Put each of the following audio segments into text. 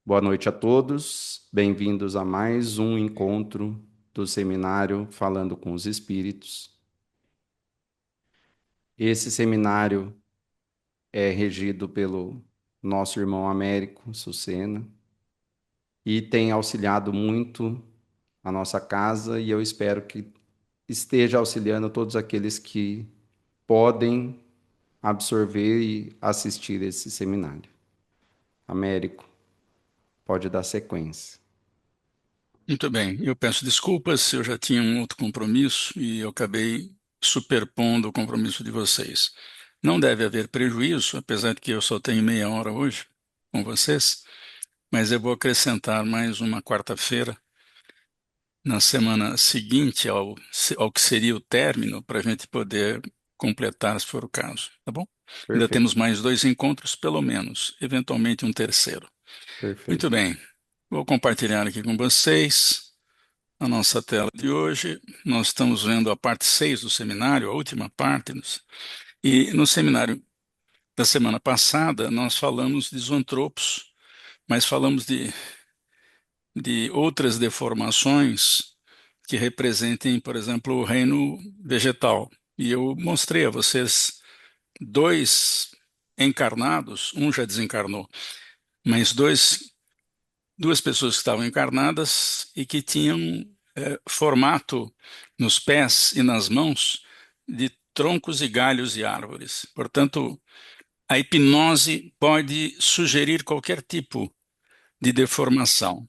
Boa noite a todos, bem-vindos a mais um encontro do seminário Falando com os Espíritos. Esse seminário é regido pelo nosso irmão Américo Sucena e tem auxiliado muito a nossa casa e eu espero que esteja auxiliando todos aqueles que podem absorver e assistir esse seminário. Américo, pode dar sequência. Muito bem, eu peço desculpas, eu já tinha um outro compromisso e eu acabei superpondo o compromisso de vocês. Não deve haver prejuízo, apesar de que eu só tenho meia hora hoje com vocês, mas eu vou acrescentar mais uma quarta-feira na semana seguinte ao que seria o término, para a gente poder completar, se for o caso, tá bom? Ainda temos Perfeito, mais dois encontros, pelo menos, eventualmente um terceiro. Muito perfeito, bem, vou compartilhar aqui com vocês a nossa tela de hoje. Nós estamos vendo a parte 6 do seminário, a última parte. E no seminário da semana passada, nós falamos de zoantropos, mas falamos de outras deformações que representem, por exemplo, o reino vegetal. E eu mostrei a vocês dois encarnados, um já desencarnou, mas duas pessoas que estavam encarnadas e que tinham formato nos pés e nas mãos de troncos e galhos de árvores. Portanto, a hipnose pode sugerir qualquer tipo de deformação,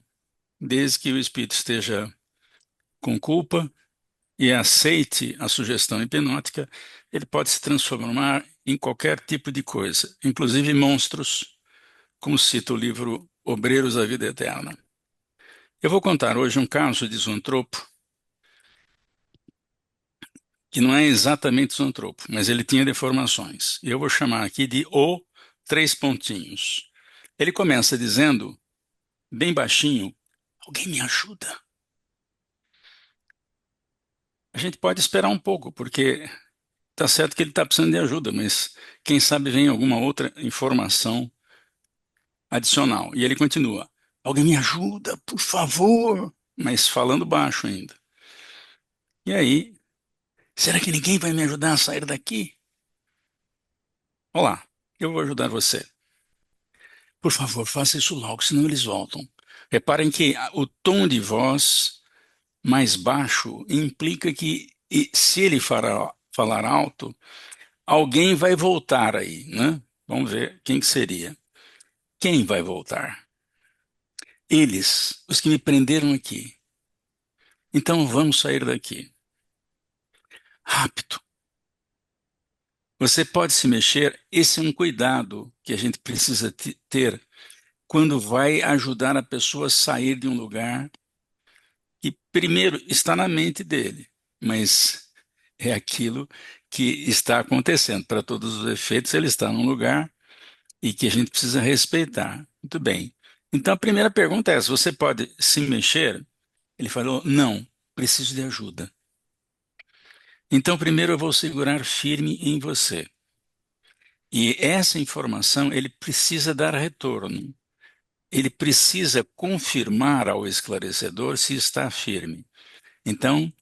desde que o espírito esteja com culpa e aceite a sugestão hipnótica, ele pode se transformar em qualquer tipo de coisa, inclusive monstros, como cita o livro Obreiros da Vida Eterna. Eu vou contar hoje um caso de zoantropo que não é exatamente zoantropo, mas ele tinha deformações. E eu vou chamar aqui de O três pontinhos. Ele começa dizendo, bem baixinho, alguém me ajuda? A gente pode esperar um pouco, porque tá certo que ele está precisando de ajuda, mas quem sabe vem alguma outra informação adicional. E ele continua, alguém me ajuda, por favor, mas falando baixo ainda. E aí, será que ninguém vai me ajudar a sair daqui? Olá, eu vou ajudar você. Por favor, faça isso logo, senão eles voltam. Reparem que o tom de voz mais baixo implica que, se ele falar alto, alguém vai voltar aí, né? Vamos ver quem que seria. Quem vai voltar? Eles, os que me prenderam aqui. Então vamos sair daqui. Rápido. Você pode se mexer. Esse é um cuidado que a gente precisa ter quando vai ajudar a pessoa a sair de um lugar que primeiro está na mente dele, mas é aquilo que está acontecendo. Para todos os efeitos, ele está num lugar e que a gente precisa respeitar. Muito bem. Então a primeira pergunta é essa: você pode se mexer? Ele falou: não, preciso de ajuda. Então primeiro eu vou segurar firme em você. E essa informação ele precisa dar retorno. Ele precisa confirmar ao esclarecedor se está firme. Então,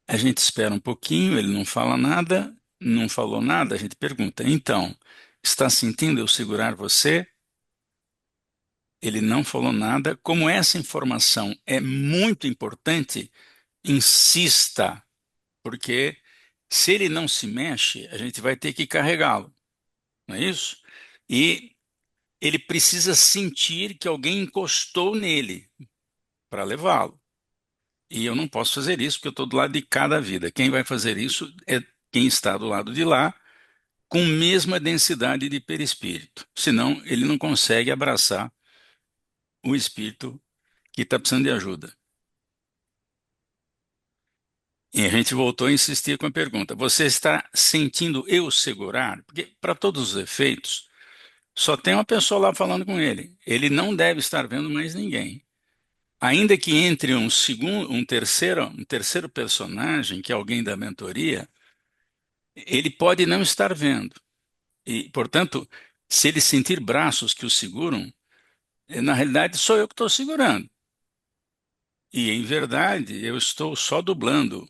a gente espera um pouquinho, ele não fala nada, não falou nada, a gente pergunta: então, está sentindo eu segurar você? Ele não falou nada. Como essa informação é muito importante, insista, porque se ele não se mexe, a gente vai ter que carregá-lo, não é isso? E ele precisa sentir que alguém encostou nele para levá-lo. E eu não posso fazer isso porque eu estou do lado de cada vida. Quem vai fazer isso é quem está do lado de lá, com mesma densidade de perispírito. Senão, ele não consegue abraçar o espírito que está precisando de ajuda. E a gente voltou a insistir com a pergunta: você está sentindo eu segurar? Porque, para todos os efeitos, só tem uma pessoa lá falando com ele. Ele não deve estar vendo mais ninguém. Ainda que entre um segundo, um terceiro personagem, que é alguém da mentoria, ele pode não estar vendo. E, portanto, se ele sentir braços que o seguram, Na realidade, sou eu que estou segurando. E, em verdade, eu estou só dublando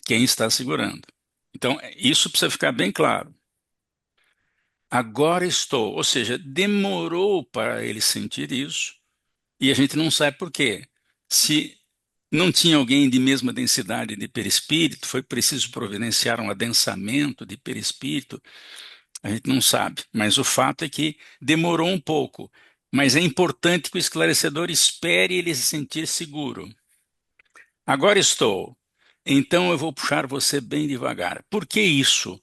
quem está segurando. Então, isso precisa ficar bem claro. Agora estou, ou seja, demorou para ele sentir isso, e a gente não sabe por quê. Se não tinha alguém de mesma densidade de perispírito, foi preciso providenciar um adensamento de perispírito, a gente não sabe. Mas o fato é que demorou um pouco. Mas é importante que o esclarecedor espere ele se sentir seguro. Agora estou. Então eu vou puxar você bem devagar. Por que isso?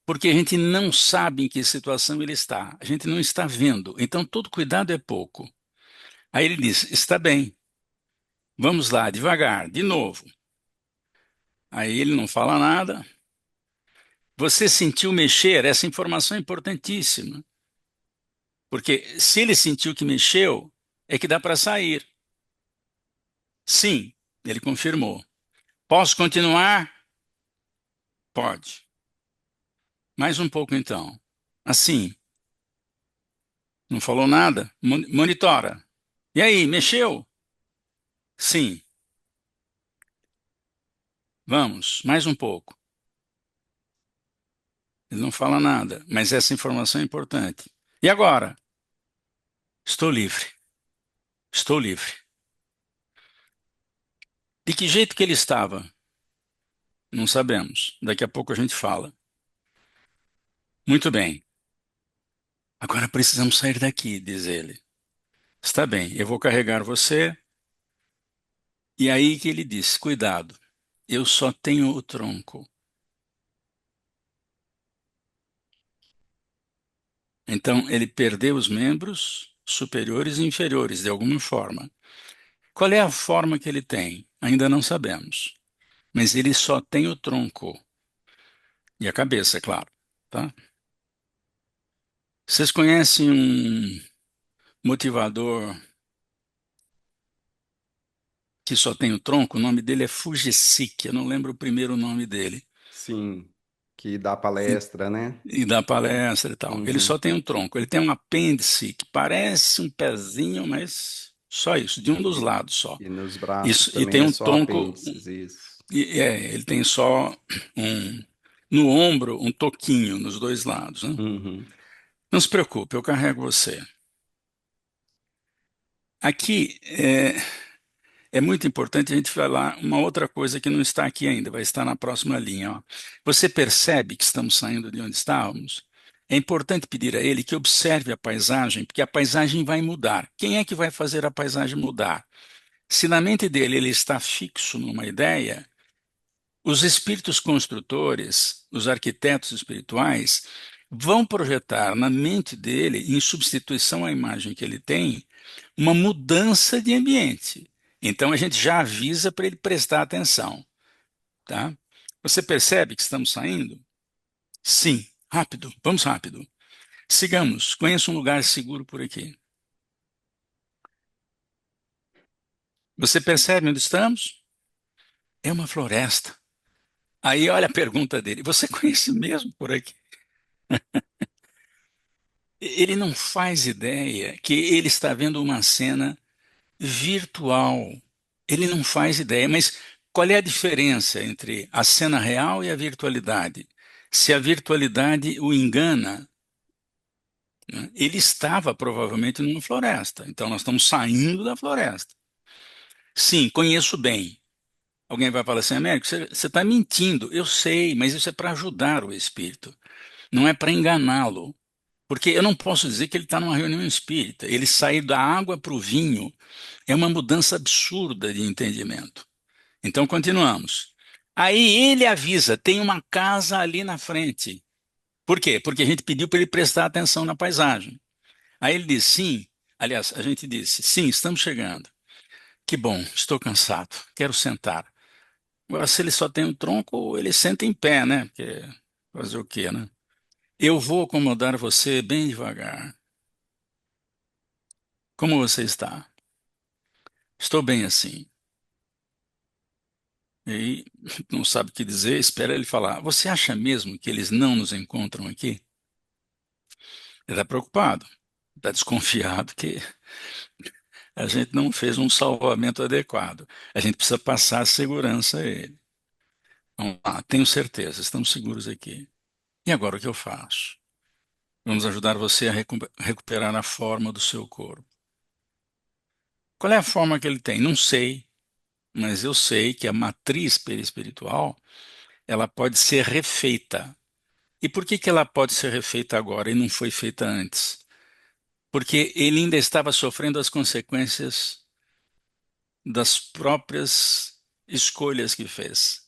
Porque a gente não sabe em que situação ele está. A gente não está vendo. Então todo cuidado é pouco. Aí ele diz: está bem, vamos lá, devagar, de novo. Aí ele não fala nada. Você sentiu mexer? Essa informação é importantíssima. Porque se ele sentiu que mexeu, é que dá para sair. Sim, ele confirmou. Posso continuar? Pode. Mais um pouco então. Assim, não falou nada? Monitora. E aí, mexeu? Sim. Vamos, mais um pouco. Ele não fala nada, mas essa informação é importante. E agora? Estou livre. Estou livre. De que jeito que ele estava? Não sabemos. Daqui a pouco a gente fala. Muito bem. Agora precisamos sair daqui, diz ele. Está bem, eu vou carregar você. E aí que ele diz: cuidado, eu só tenho o tronco. Então ele perdeu os membros superiores e inferiores de alguma forma. Qual é a forma que ele tem? Ainda não sabemos. Mas ele só tem o tronco e a cabeça, é claro, tá? Vocês conhecem um motivador que só tem o tronco? O nome dele é Fujisik, eu não lembro o primeiro nome dele. Sim, que dá E, palestra, né? e dá palestra e tal. Ele só Uhum. tem um tronco. Ele tem um apêndice que parece um pezinho, mas só isso, de um dos E, lados só. e nos braços Isso, e também tem é um só tronco, apêndices, isso. ele tem só um, no ombro, um toquinho nos dois lados, né? Uhum. Não se preocupe, eu carrego você. Aqui é muito importante a gente falar uma outra coisa que não está aqui ainda, vai estar na próxima linha. Ó. Você percebe que estamos saindo de onde estávamos? É importante pedir a ele que observe a paisagem, porque a paisagem vai mudar. Quem é que vai fazer a paisagem mudar? Se na mente dele ele está fixo numa ideia, os espíritos construtores, os arquitetos espirituais, vão projetar na mente dele, em substituição à imagem que ele tem, uma mudança de ambiente. Então a gente já avisa para ele prestar atenção, tá? Você percebe que estamos saindo? Sim, rápido, vamos rápido. Sigamos, conheça um lugar seguro por aqui. Você percebe onde estamos? É uma floresta. Aí olha a pergunta dele: você conhece mesmo por aqui? Ele não faz ideia que ele está vendo uma cena virtual. Ele não faz ideia, mas qual é a diferença entre a cena real e a virtualidade? Se a virtualidade o engana, né, ele estava provavelmente numa floresta. Então nós estamos saindo da floresta. Sim, conheço bem. Alguém vai falar assim, Américo, você está mentindo. Eu sei, mas isso é para ajudar o espírito, não é para enganá-lo. Porque eu não posso dizer que ele está numa reunião espírita. Ele sair da água para o vinho é uma mudança absurda de entendimento. Então, continuamos. Aí ele avisa: tem uma casa ali na frente. Por quê? Porque a gente pediu para ele prestar atenção na paisagem. Aí ele diz: sim. Aliás, a gente disse: sim, estamos chegando. Que bom, estou cansado, quero sentar. Agora, se ele só tem um tronco, ele senta em pé, né? Porque fazer o quê, né? Eu vou acomodar você bem devagar. Como você está? Estou bem assim. E aí, não sabe o que dizer, espera ele falar. Você acha mesmo que eles não nos encontram aqui? Ele está preocupado. Está desconfiado que a gente não fez um salvamento adequado. A gente precisa passar a segurança a ele. Vamos lá, tenho certeza, estamos seguros aqui. E agora o que eu faço? Vamos ajudar você a recuperar a forma do seu corpo. Qual é a forma que ele tem? Não sei, mas eu sei que a matriz perispiritual, ela pode ser refeita. E por que que ela pode ser refeita agora e não foi feita antes? Porque ele ainda estava sofrendo as consequências das próprias escolhas que fez.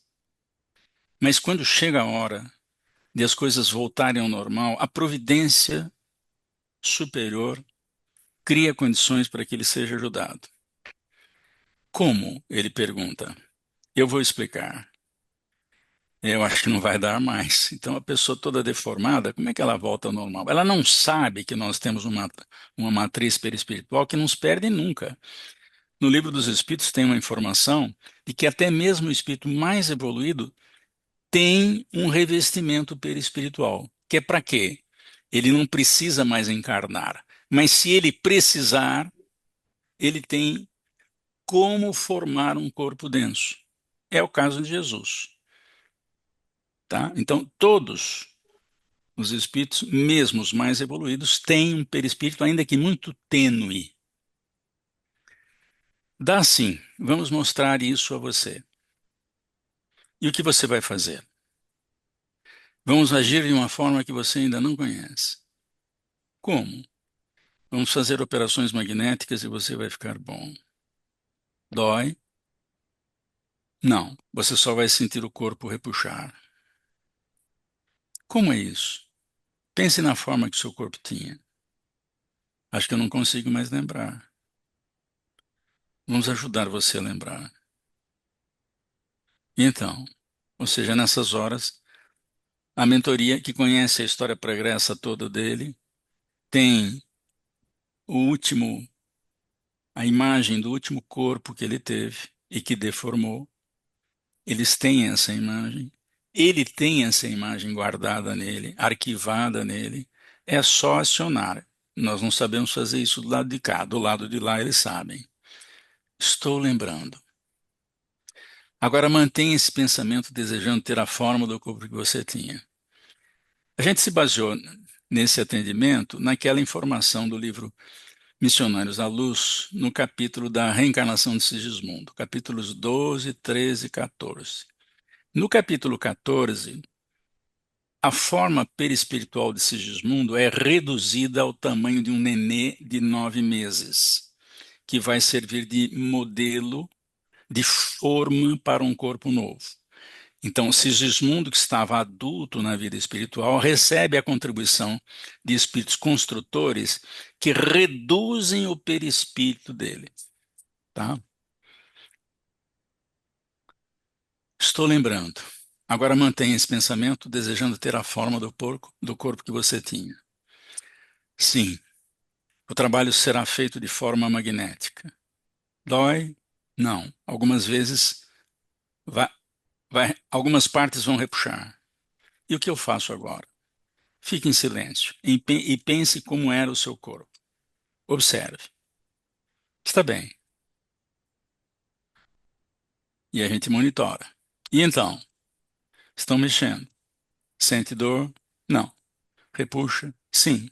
Mas quando chega a hora de as coisas voltarem ao normal, a providência superior cria condições para que ele seja ajudado. Como? Ele pergunta. Eu vou explicar. Eu acho que não vai dar mais. Então, a pessoa toda deformada, como é que ela volta ao normal? Ela não sabe que nós temos uma matriz perispiritual que não se perde nunca. No Livro dos Espíritos tem uma informação de que até mesmo o espírito mais evoluído tem um revestimento perispiritual. Que é para quê? Ele não precisa mais encarnar. Mas se ele precisar, ele tem como formar um corpo denso. É o caso de Jesus, tá? Então, todos os espíritos, mesmo os mais evoluídos, têm um perispírito ainda que muito tênue. Dá sim, vamos mostrar isso a você. E o que você vai fazer? Vamos agir de uma forma que você ainda não conhece. Como? Vamos fazer operações magnéticas e você vai ficar bom. Dói? Não, você só vai sentir o corpo repuxar. Como é isso? Pense na forma que seu corpo tinha. Acho que eu não consigo mais lembrar. Vamos ajudar você a lembrar. E então, ou seja, nessas horas, a mentoria, que conhece a história pregressa toda dele, tem o último, a imagem do último corpo que ele teve e que deformou. Eles têm essa imagem. Ele tem essa imagem guardada nele, arquivada nele. É só acionar. Nós não sabemos fazer isso do lado de cá. Do lado de lá, eles sabem. Estou lembrando. Agora mantenha esse pensamento desejando ter a forma do corpo que você tinha. A gente se baseou nesse atendimento naquela informação do livro Missionários da Luz, no capítulo da reencarnação de Sigismundo, capítulos 12, 13 e 14. No capítulo 14, a forma perispiritual de Sigismundo é reduzida ao tamanho de um nenê de 9 meses, que vai servir de modelo, de forma para um corpo novo. Então, Sigismundo, que estava adulto na vida espiritual, recebe a contribuição de espíritos construtores que reduzem o perispírito dele. Tá? Estou lembrando. Agora mantenha esse pensamento, desejando ter a forma do corpo que você tinha. Sim, o trabalho será feito de forma magnética. Dói? Não. Algumas vezes, algumas partes vão repuxar. E o que eu faço agora? Fique em silêncio e pense como era o seu corpo. Observe. Está bem. E a gente monitora. E então? Estão mexendo. Sente dor? Não. Repuxa? Sim.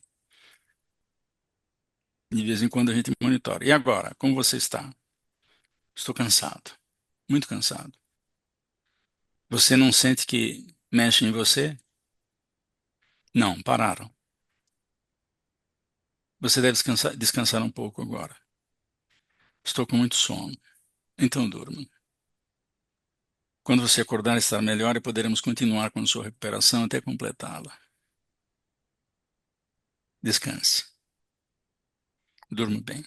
De vez em quando a gente monitora. E agora? Como você está? Estou cansado. Muito cansado. Você não sente que mexe em você? Não, pararam. Você deve descansar um pouco agora. Estou com muito sono. Então durma. Quando você acordar, estará melhor e poderemos continuar com a sua recuperação até completá-la. Descanse. Durma bem.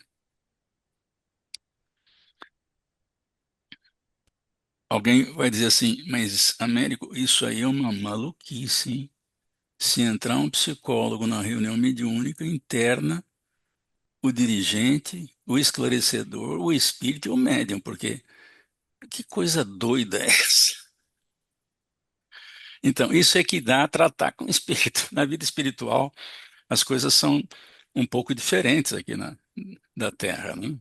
Alguém vai dizer assim, mas Américo, isso aí é uma maluquice, hein? Se entrar um psicólogo na reunião mediúnica, interna o dirigente, o esclarecedor, o espírito e o médium, porque que coisa doida é essa? Então, isso é que dá a tratar com o espírito. Na vida espiritual, as coisas são um pouco diferentes aqui da Terra, né?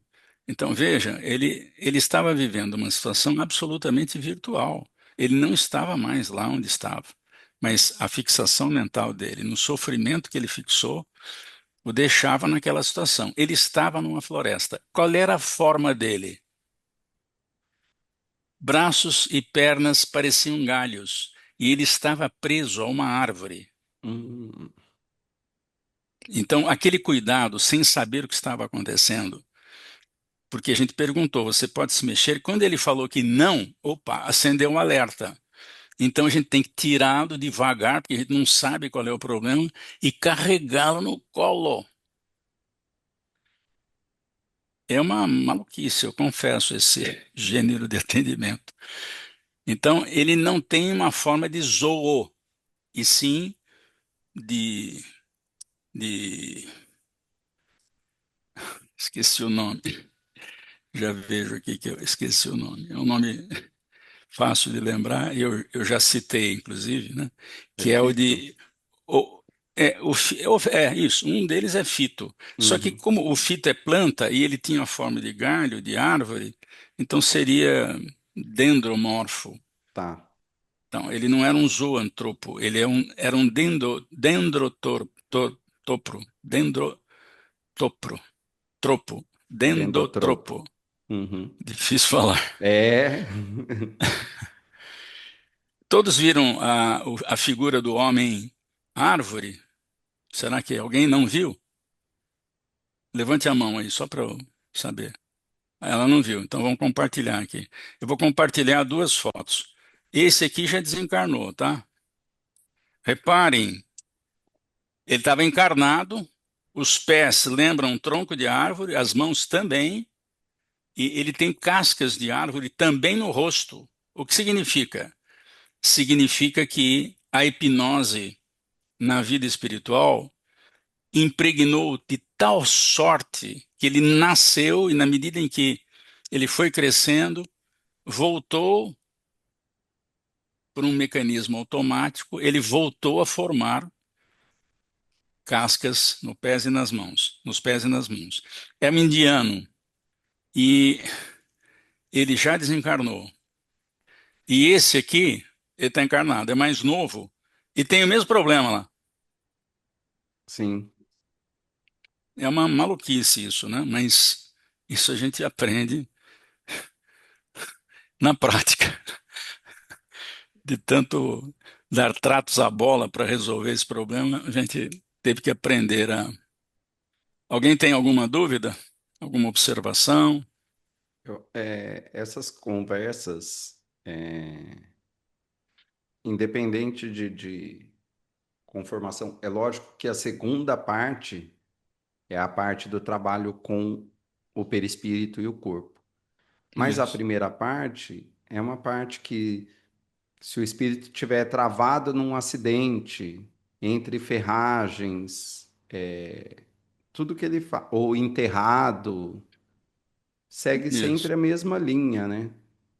Então, veja, ele estava vivendo uma situação absolutamente virtual. Ele não estava mais lá onde estava. Mas a fixação mental dele, no sofrimento que ele fixou, o deixava naquela situação. Ele estava numa floresta. Qual era a forma dele? Braços e pernas pareciam galhos, e ele estava preso a uma árvore. Hum, Então, aquele cuidado, sem saber o que estava acontecendo, porque a gente perguntou, você pode se mexer? Quando ele falou que não, opa, acendeu um alerta. Então a gente tem que tirá-lo devagar, porque a gente não sabe qual é o problema, e carregá-lo no colo. É uma maluquice, eu confesso, esse gênero de atendimento. Então, ele não tem uma forma de zoô, e sim de, de... Esqueci o nome, já vejo aqui que eu esqueci o nome. É um nome fácil de lembrar, eu já citei, inclusive, né? é Que é o fito? de. O, é isso, um deles é fito. Só que, Uhum, como o fito é planta e ele tinha a forma de galho, de árvore, então seria dendromorfo. tá. Então, ele não era um zoantropo, ele era um dendrotopro, tropo, Dendotropo. dendotropo. Uhum. Difícil falar. É. Todos viram a figura do homem árvore? Será que alguém não viu? Levante a mão aí, só para eu saber. Ela não viu, então vamos compartilhar aqui. Eu vou compartilhar duas fotos. Esse aqui já desencarnou, tá? Reparem, ele estava encarnado, os pés lembram um tronco de árvore, as mãos também, e ele tem cascas de árvore também no rosto. O que significa? Significa que a hipnose na vida espiritual impregnou de tal sorte que ele nasceu e, na medida em que ele foi crescendo, voltou por um mecanismo automático, ele voltou a formar cascas no pés e nas mãos, nos pés e nas mãos. É um indiano e ele já desencarnou. E esse aqui, ele está encarnado, é mais novo e tem o mesmo problema lá. Sim. É uma maluquice isso, né? Mas isso a gente aprende na prática. De tanto dar tratos à bola para resolver esse problema, a gente teve que aprender a. Alguém tem alguma dúvida? Alguma observação? Essas conversas, independente de conformação, é lógico que a segunda parte é a parte do trabalho com o perispírito e o corpo. Mas a Isso, primeira parte é uma parte que, se o espírito tiver travado num acidente, entre ferragens, tudo que ele faz, ou enterrado, segue isso, sempre a mesma linha, né?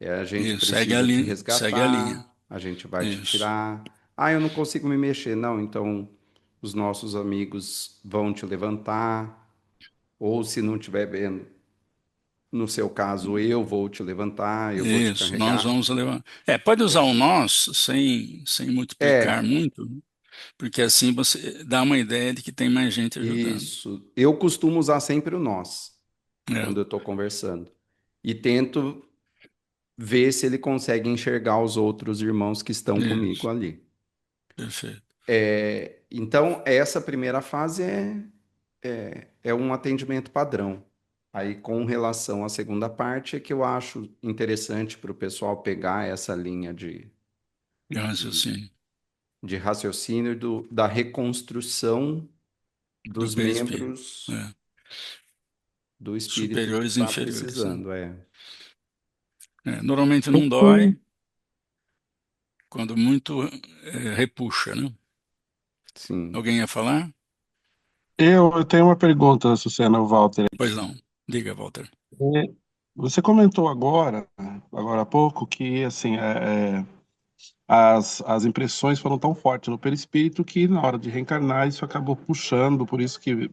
A gente isso. Segue a precisa te linha, segue a linha. resgatar, a gente vai te Isso, tirar. Ah, eu não consigo me mexer. Não, então os nossos amigos vão te levantar, ou se não estiver vendo, no seu caso, eu vou te levantar, eu vou te isso. Nós carregar. vamos levar. É, pode usar o nós sem multiplicar É, muito, porque assim você dá uma ideia de que tem mais gente ajudando. isso. Eu costumo usar sempre o nós É, quando eu estou conversando. E tento ver se ele consegue enxergar os outros irmãos que estão comigo isso, ali. perfeito. Então, essa primeira fase é um atendimento padrão. Aí, com relação à segunda parte, é que eu acho interessante para o pessoal pegar essa linha De de, raciocínio de raciocínio da reconstrução do dos perispírito. membros É. do espírito que Superiores e está inferiores, né? precisando. Normalmente não dói, quando muito repuxa, né? Sim. Alguém ia falar? Eu tenho uma pergunta, Sucena, Walter, Pois aqui. não. Diga, Walter. É, Você comentou agora há pouco, que assim, as impressões foram tão fortes no perispírito que na hora de reencarnar isso acabou puxando, por isso que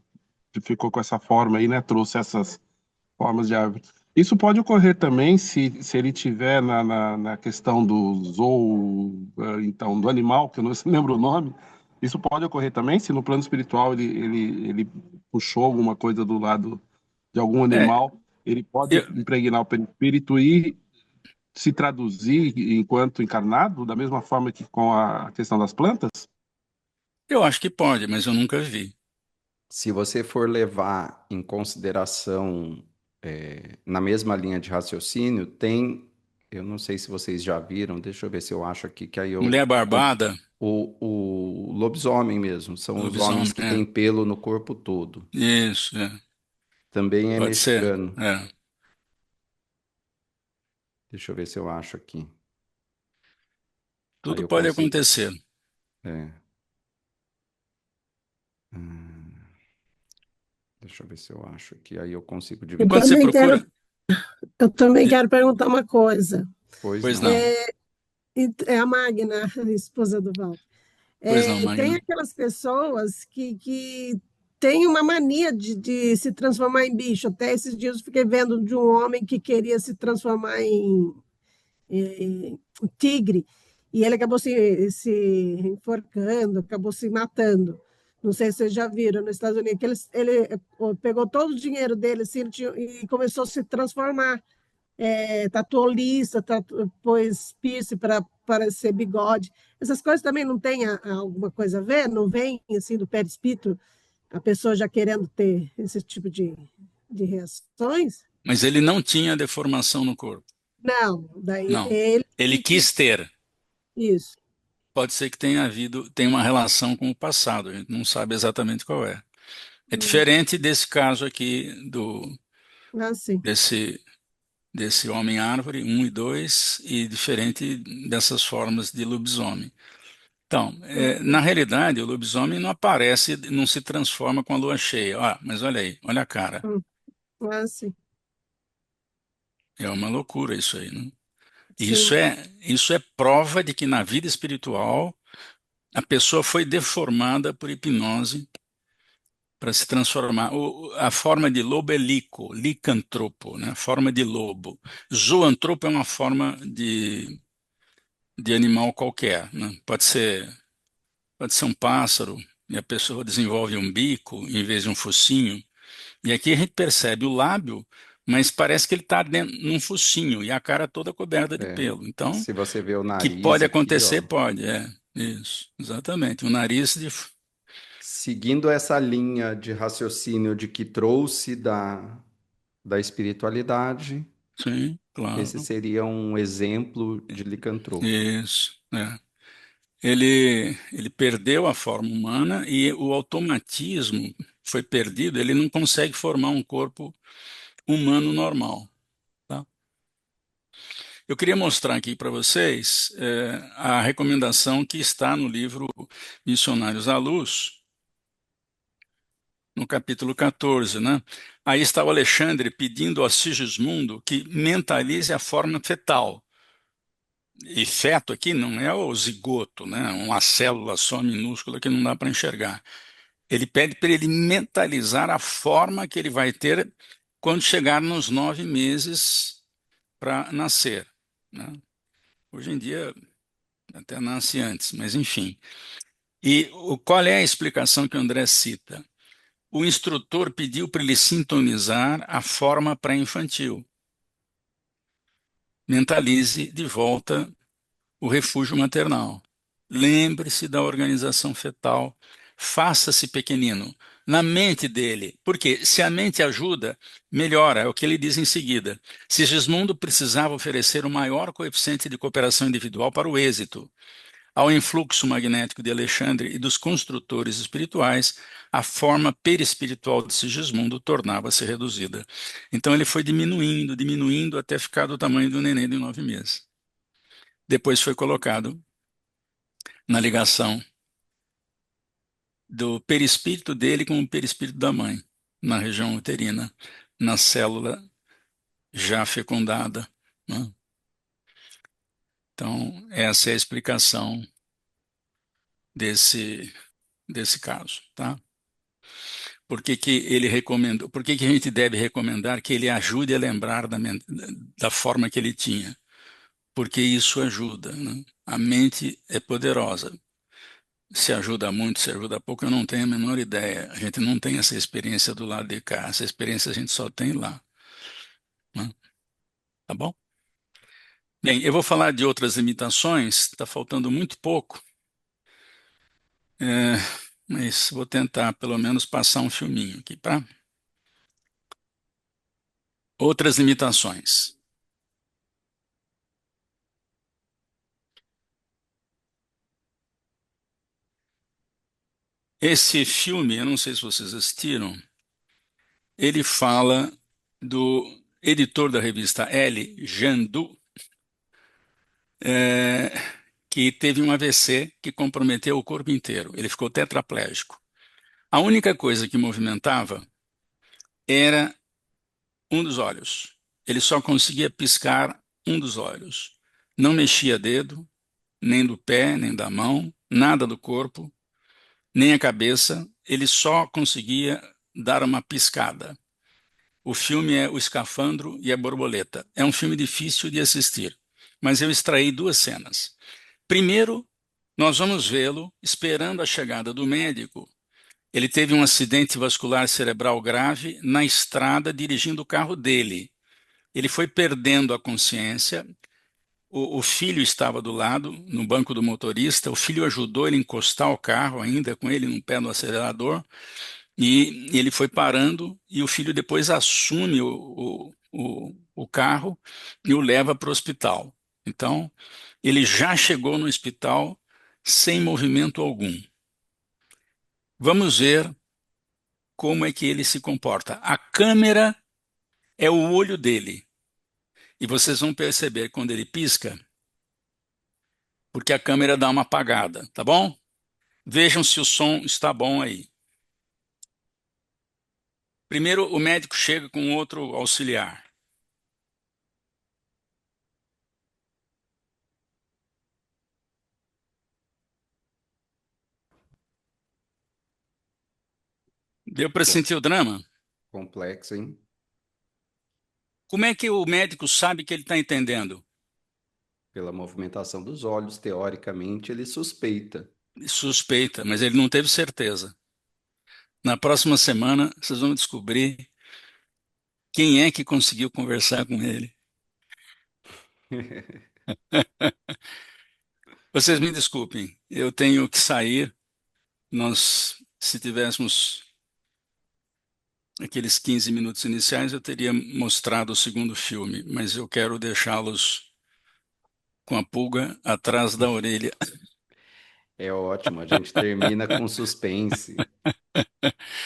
ficou com essa forma aí, né? Trouxe essas formas de árvore. Isso pode ocorrer também se ele tiver na questão do zoo, então, do animal, que eu não lembro o nome. Isso pode ocorrer também se no plano espiritual ele puxou alguma coisa do lado de algum É, animal, ele pode eu, impregnar o perispírito e se traduzir enquanto encarnado, da mesma forma que com a questão das plantas? eu acho que pode, mas eu nunca vi. Se você for levar em consideração, na mesma linha de raciocínio, eu não sei se vocês já viram, deixa eu ver se eu acho aqui, que aí Mulher barbada, o lobisomem mesmo, são os homens lobisomem, que têm pelo no corpo todo. isso, Também é pode ser. mexicano. Deixa eu ver se eu acho aqui. Aí Tudo eu pode consigo. acontecer. É. Hum, deixa eu ver se eu acho aqui. Aí eu consigo Eu dividir. Enquanto você também procura, quero, eu também di- quero perguntar uma coisa. Pois pois não. não, É a Magna, a esposa do Val. pois não, Tem Magno. aquelas pessoas que têm uma mania de se transformar em bicho. Até esses dias eu fiquei vendo de um homem que queria se transformar em tigre, e ele acabou se enforcando, acabou se matando. Não sei se vocês já viram nos Estados Unidos, que ele pegou todo o dinheiro dele assim, e começou a se transformar. Tatuou lista, pôs piercing para parecer bigode. Essas coisas também não têm alguma coisa a ver? Não vem assim do perispírito, a pessoa já querendo ter esse tipo de reações? Mas ele não tinha deformação no corpo. Não, daí Não. ele Ele que quis ter. isso. Pode ser que tenha uma relação com o passado, a gente não sabe exatamente qual é. É Hum, diferente desse caso aqui assim. desse, desse homem-árvore, um e dois, e diferente dessas formas de lobisomem. Então, na Hum, realidade, o lobisomem não aparece, não se transforma com a lua cheia. Ah, mas olha aí, olha a cara. hum, assim. É uma loucura isso aí, né? Sim. Isso é prova de que na vida espiritual a pessoa foi deformada por hipnose para se transformar. A forma de lobo é licantropo, né? Forma de lobo. Zoantropo é uma forma de animal qualquer, né? Pode ser um pássaro, e a pessoa desenvolve um bico em vez de um focinho. E aqui a gente percebe o lábio, mas parece que ele está dentro num focinho e a cara toda coberta de É. pelo. Então, Se você vê o que nariz pode aqui, acontecer, ó, pode, isso, exatamente. O nariz de. seguindo essa linha de raciocínio de que trouxe da espiritualidade, Sim, esse claro. seria um exemplo de licantropo. Isso, Ele perdeu a forma humana e o automatismo foi perdido, ele não consegue formar um corpo humano normal, tá? Eu queria mostrar aqui para vocês a recomendação que está no livro Missionários à Luz, no capítulo 14, né? Aí está o Alexandre pedindo ao Sigismundo que mentalize a forma fetal. E feto aqui não é o zigoto, né? Uma célula só minúscula que não dá para enxergar. Ele pede para ele mentalizar a forma que ele vai ter quando chegar nos 9 meses para nascer, né? Hoje em dia até nasce antes, mas enfim. E qual é a explicação que o André cita? O instrutor pediu para ele sintonizar a forma pré-infantil. Mentalize de volta o refúgio maternal. Lembre-se da organização fetal. Faça-se pequenino na mente dele. Porque se a mente ajuda, melhora. É o que ele diz em seguida. Sigismundo precisava oferecer o maior coeficiente de cooperação individual para o êxito. Ao influxo magnético de Alexandre e dos construtores espirituais, a forma perispiritual de Sigismundo tornava-se reduzida. Então ele foi diminuindo, diminuindo até ficar do tamanho do neném de 9 meses. Depois foi colocado na ligação do perispírito dele com o perispírito da mãe, na região uterina, na célula já fecundada, né? Então, essa é a explicação desse caso, tá? Por que que ele recomendou? Por que que a gente deve recomendar que ele ajude a lembrar da forma que ele tinha? Porque isso ajuda, né? A mente é poderosa. Se ajuda muito, se ajuda pouco, eu não tenho a menor ideia. A gente não tem essa experiência do lado de cá. Essa experiência a gente só tem lá, né? Tá bom? Bem, eu vou falar de outras limitações. Está faltando muito pouco, é, mas vou tentar pelo menos passar um filminho aqui, tá? Outras limitações. Esse filme, eu não sei se vocês assistiram, ele fala do editor da revista Elle, Jean Du, é, que teve um AVC que comprometeu o corpo inteiro. Ele ficou tetraplégico. A única coisa que movimentava era um dos olhos. Ele só conseguia piscar um dos olhos. Não mexia dedo, nem do pé, nem da mão, nada do corpo, nem a cabeça. Ele só conseguia dar uma piscada. O filme é O Escafandro e a Borboleta. É um filme difícil de assistir, mas eu extraí duas cenas. Primeiro, nós vamos vê-lo esperando a chegada do médico. Ele teve um acidente vascular cerebral grave na estrada dirigindo o carro dele. Ele foi perdendo a consciência. O filho estava do lado, no banco do motorista. O filho ajudou ele a encostar o carro, ainda com ele no pé do acelerador. E ele foi parando. E o filho depois assume o carro e o leva para o hospital. Então, ele já chegou no hospital sem movimento algum. Vamos ver como é que ele se comporta. A câmera é o olho dele. E vocês vão perceber quando ele pisca, porque a câmera dá uma apagada, tá bom? Vejam se o som está bom aí. Primeiro, o médico chega com outro auxiliar. Deu para Co- sentir o drama? Complexo, hein? Como é que o médico sabe que ele está entendendo? Pela movimentação dos olhos, teoricamente, ele suspeita. Suspeita, mas ele não teve certeza. Na próxima semana, vocês vão descobrir quem é que conseguiu conversar com ele. Vocês me desculpem, eu tenho que sair. Nós, se tivéssemos aqueles 15 minutos iniciais, eu teria mostrado o segundo filme, mas eu quero deixá-los com a pulga atrás da orelha. É ótimo, a gente termina com suspense.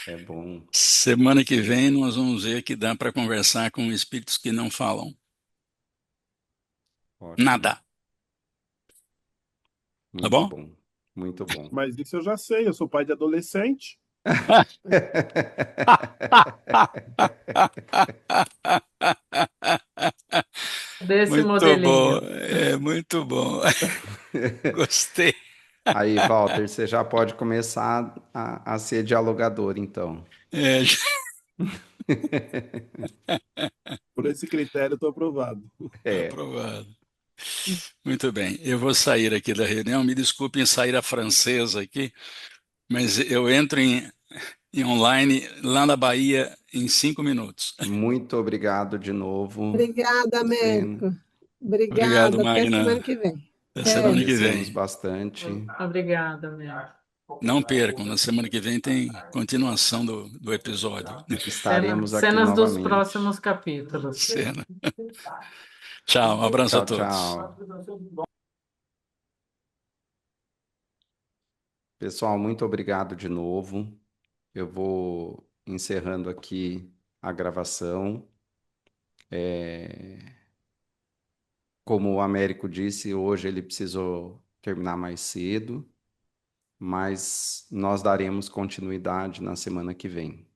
É bom, Semana que vem nós vamos ver que dá para conversar com espíritos que não falam ótimo, nada, tá muito bom? bom, muito bom. Mas isso eu já sei, eu sou pai de adolescente. Desse Muito bom, modelinho. é muito bom. Gostei. Aí, Walter, você já pode começar a ser dialogador, então. É, Por esse critério, eu estou aprovado. É, aprovado. Muito bem, eu vou sair aqui da reunião. Me desculpem sair a francesa aqui, mas eu entro em online lá na Bahia em 5 minutos. muito obrigado de novo, Obrigada, Lucena. Américo. Obrigado, Obrigada. Até semana Magna. que vem. Até semana Até. que Agradecemos vem. bastante. Obrigada, Mel. Não percam, na semana que vem tem continuação do episódio. Estaremos aqui Cenas dos novamente. próximos capítulos. Cena. Tchau, um abraço a Tchau, todos. tchau. Pessoal, muito obrigado de novo. Eu vou encerrando aqui a gravação. Como o Américo disse, hoje ele precisou terminar mais cedo, mas nós daremos continuidade na semana que vem.